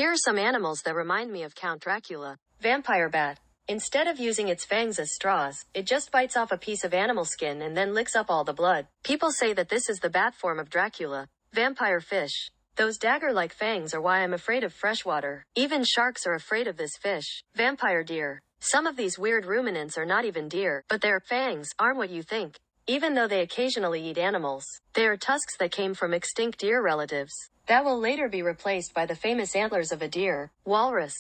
Here are some animals that remind me of Count Dracula. Vampire bat. Instead of using its fangs as straws, it just bites off a piece of animal skin and then licks up all the blood. People say that this is the bat form of Dracula. Vampire fish. Those dagger-like fangs are why I'm afraid of freshwater. Even sharks are afraid of this fish. Vampire deer. Some of these weird ruminants are not even deer, but their fangs aren't what you think. Even though they occasionally eat animals, they are tusks that came from extinct deer relatives that will later be replaced by the famous antlers of a deer. Walrus.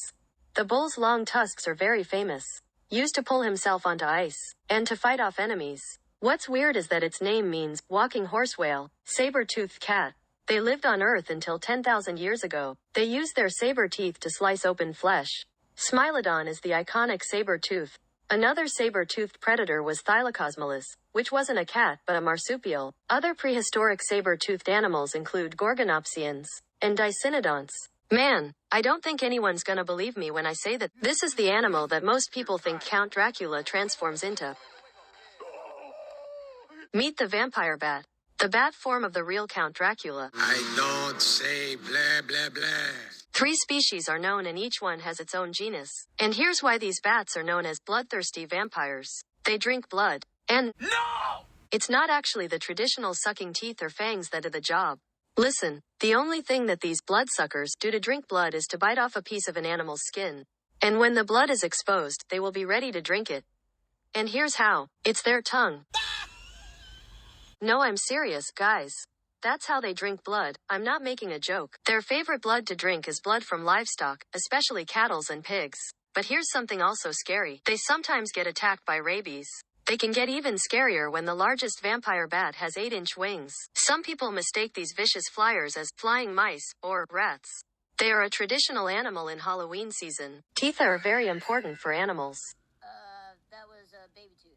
The bull's long tusks are very famous, used to pull himself onto ice and to fight off enemies. What's weird is that its name means walking horse whale, saber-toothed cat. They lived on Earth until 10,000 years ago. They used their saber teeth to slice open flesh. Smilodon is the iconic saber tooth. Another saber-toothed predator was Thylacosmolus, which wasn't a cat but a marsupial. Other prehistoric saber-toothed animals include Gorgonopsians and Dicynodonts. Man, I don't think anyone's gonna believe me when I say that this is the animal that most people think Count Dracula transforms into. Meet the vampire bat, the bat form of the real Count Dracula. I don't say blah blah blah. 3 species are known and each one has its own genus. And here's why these bats are known as bloodthirsty vampires. They drink blood. And no! It's not actually the traditional sucking teeth or fangs that do the job. Listen, the only thing that these bloodsuckers do to drink blood is to bite off a piece of an animal's skin. And when the blood is exposed, they will be ready to drink it. And here's how. It's their tongue. No, I'm serious, guys. That's how they drink blood. I'm not making a joke. Their favorite blood to drink is blood from livestock, especially cattle and pigs. But here's something also scary. They sometimes get attacked by rabies. They can get even scarier when the largest vampire bat has 8-inch wings. Some people mistake these vicious flyers as flying mice or rats. They are a traditional animal in Halloween season. Teeth are very important for animals. That was a baby tooth.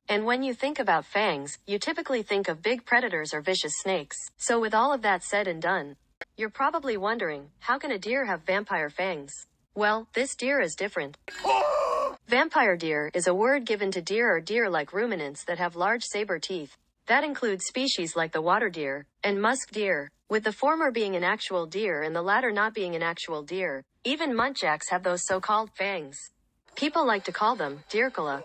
And when you think about fangs, you typically think of big predators or vicious snakes. So with all of that said and done, you're probably wondering, how can a deer have vampire fangs? Well, this deer is different. Vampire deer is a word given to deer or deer-like ruminants that have large saber teeth. That includes species like the water deer and musk deer, with the former being an actual deer and the latter not being an actual deer. Even muntjacs have those so-called fangs. People like to call them deercula.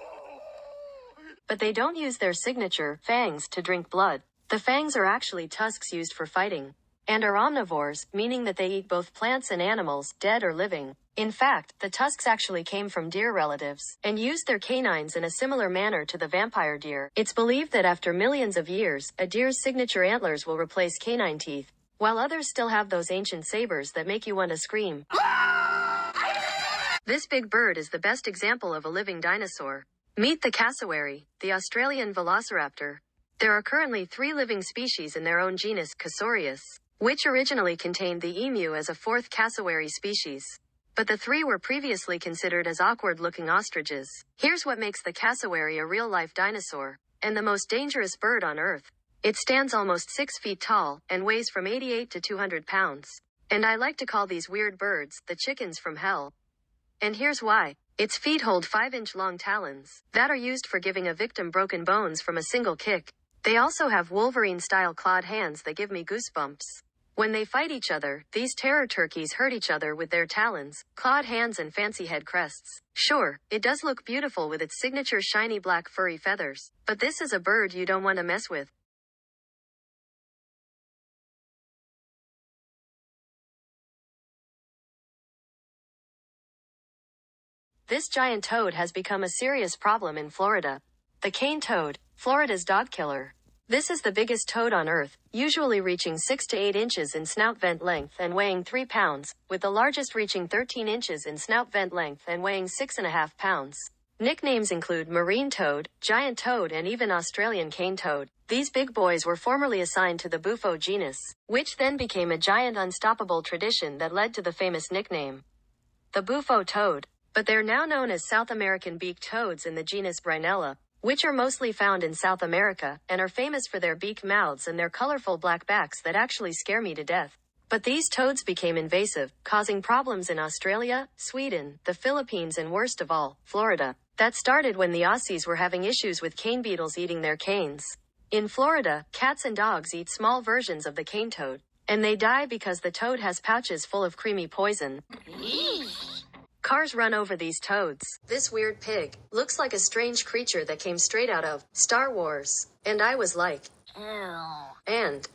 But they don't use their signature fangs to drink blood. The fangs are actually tusks used for fighting, and are omnivores, meaning that they eat both plants and animals, dead or living. In fact, the tusks actually came from deer relatives, and used their canines in a similar manner to the vampire deer. It's believed that after millions of years, a deer's signature antlers will replace canine teeth, while others still have those ancient sabers that make you want to scream. This big bird is the best example of a living dinosaur. Meet the cassowary, the Australian velociraptor. There are currently 3 living species in their own genus, Cassoreus, which originally contained the emu as a 4th cassowary species. But the 3 were previously considered as awkward-looking ostriches. Here's what makes the cassowary a real-life dinosaur, and the most dangerous bird on Earth. It stands almost 6 feet tall, and weighs from 88 to 200 pounds. And I like to call these weird birds, the chickens from hell. And here's why. Its feet hold 5-inch-long talons, that are used for giving a victim broken bones from a single kick. They also have Wolverine-style clawed hands that give me goosebumps. When they fight each other, these terror turkeys hurt each other with their talons, clawed hands and fancy head crests. Sure, it does look beautiful with its signature shiny black furry feathers, but this is a bird you don't want to mess with. This giant toad has become a serious problem in Florida. The cane toad, Florida's dog killer. This is the biggest toad on Earth, usually reaching 6 to 8 inches in snout vent length and weighing 3 pounds, with the largest reaching 13 inches in snout vent length and weighing 6.5 pounds. Nicknames include marine toad, giant toad, and even Australian cane toad. These big boys were formerly assigned to the Bufo genus, which then became a giant unstoppable tradition that led to the famous nickname, the Bufo toad. But they're now known as South American beaked toads in the genus Brinella, which are mostly found in South America, and are famous for their beaked mouths and their colorful black backs that actually scare me to death. But these toads became invasive, causing problems in Australia, Sweden, the Philippines, and worst of all, Florida. That started when the Aussies were having issues with cane beetles eating their canes. In Florida, cats and dogs eat small versions of the cane toad. And they die because the toad has pouches full of creamy poison. Yeesh. Cars run over these toads. This weird pig looks like a strange creature that came straight out of Star Wars. And I was like, Ew. and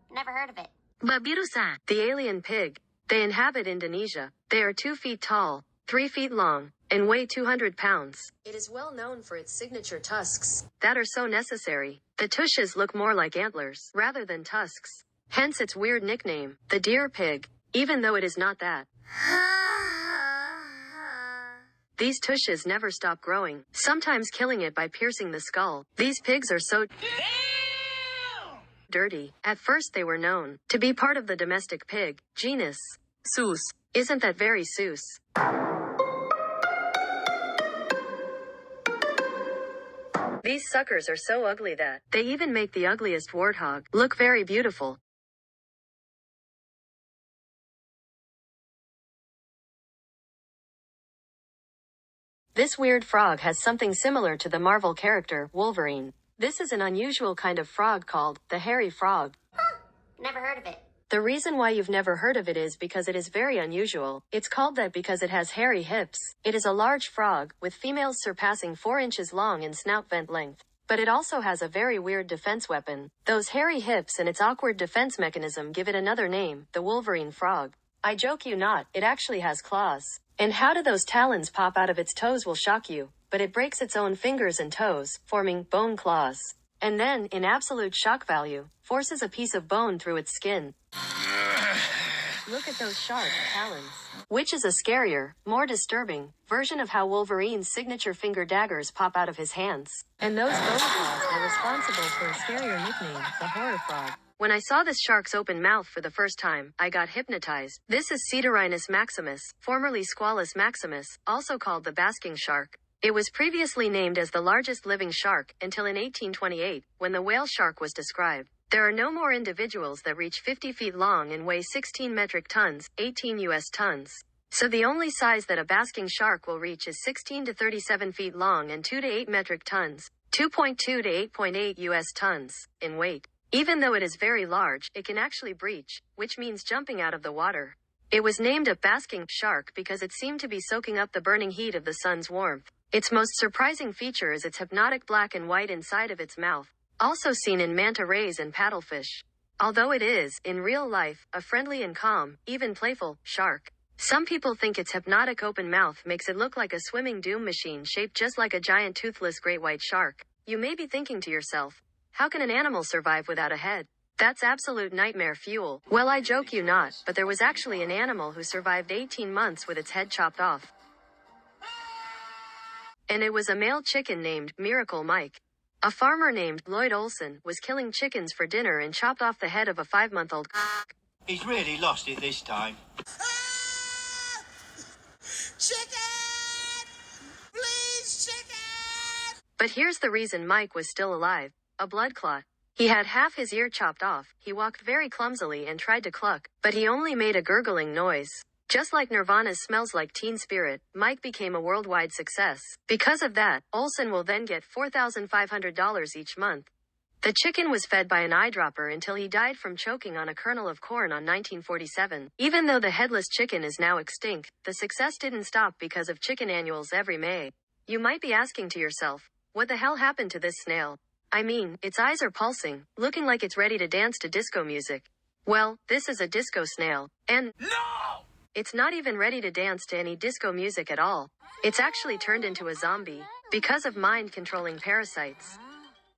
Never heard of it. Babirusa, the alien pig. They inhabit Indonesia. They are 2 feet tall, 3 feet long, and weigh 200 pounds. It is well known for its signature tusks that are so necessary. The tushes look more like antlers rather than tusks. Hence its weird nickname, the deer pig, even though it is not that. These tushes never stop growing, sometimes killing it by piercing the skull. These pigs are so dirty. At first they were known to be part of the domestic pig genus Sus. Isn't that very Sus? These suckers are so ugly that they even make the ugliest warthog look very beautiful. This weird frog has something similar to the Marvel character Wolverine. This is an unusual kind of frog called the hairy frog. Never heard of it. The reason why you've never heard of it is because it is very unusual. It's called that because it has hairy hips. It is a large frog, with females surpassing 4 inches long in snout vent length. But it also has a very weird defense weapon. Those hairy hips and its awkward defense mechanism give it another name, the Wolverine frog. I joke you not, it actually has claws. And how do those talons pop out of its toes will shock you, but it breaks its own fingers and toes, forming bone claws. And then, in absolute shock value, forces a piece of bone through its skin. Look at those sharp talons. Which is a scarier, more disturbing version of how Wolverine's signature finger daggers pop out of his hands. And those bone claws are responsible for a scarier nickname, the horror frog. When I saw this shark's open mouth for the first time, I got hypnotized. This is Cedarinis maximus, formerly Squalus maximus, also called the basking shark. It was previously named as the largest living shark until in 1828, when the whale shark was described. There are no more individuals that reach 50 feet long and weigh 16 metric tons, 18 US tons. So the only size that a basking shark will reach is 16 to 37 feet long and 2 to 8 metric tons, 2.2 to 8.8 US tons, in weight. Even though it is very large, it can actually breach, which means jumping out of the water. It was named a basking shark because it seemed to be soaking up the burning heat of the sun's warmth. Its most surprising feature is its hypnotic black and white inside of its mouth, also seen in manta rays and paddlefish. Although it is, in real life, a friendly and calm, even playful, shark. Some people think its hypnotic open mouth makes it look like a swimming doom machine shaped just like a giant toothless great white shark. You may be thinking to yourself, how can an animal survive without a head? That's absolute nightmare fuel. Well, I joke you not, but there was actually an animal who survived 18 months with its head chopped off. And it was a male chicken named Miracle Mike. A farmer named Lloyd Olson was killing chickens for dinner and chopped off the head of a 5-month-old. He's really lost it this time. Chicken! Please, chicken! But here's the reason Mike was still alive. A blood clot. He had half his ear chopped off, he walked very clumsily and tried to cluck, but he only made a gurgling noise. Just like Nirvana's Smells Like Teen Spirit, Mike became a worldwide success. Because of that, Olson will then get $4,500 each month. The chicken was fed by an eyedropper until he died from choking on a kernel of corn on 1947. Even though the headless chicken is now extinct, the success didn't stop because of chicken annuals every May. You might be asking to yourself, what the hell happened to this snail? I mean, its eyes are pulsing, looking like it's ready to dance to disco music. Well, this is a disco snail, and No! it's not even ready to dance to any disco music at all. It's actually turned into a zombie, because of mind-controlling parasites.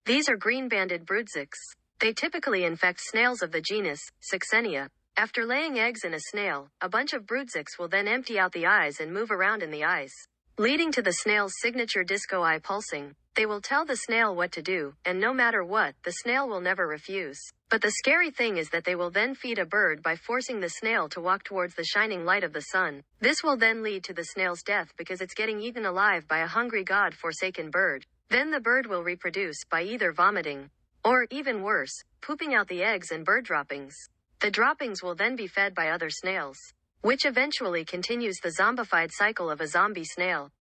These are green-banded broodsics. They typically infect snails of the genus Succenia. After laying eggs in a snail, a bunch of broodsics will then empty out the eyes and move around in the eyes, leading to the snail's signature disco eye pulsing. They will tell the snail what to do, and no matter what, the snail will never refuse. But the scary thing is that they will then feed a bird by forcing the snail to walk towards the shining light of the sun. This will then lead to the snail's death because it's getting eaten alive by a hungry God-forsaken bird. Then the bird will reproduce by either vomiting, or, even worse, pooping out the eggs and bird droppings. The droppings will then be fed by other snails, which eventually continues the zombified cycle of a zombie snail.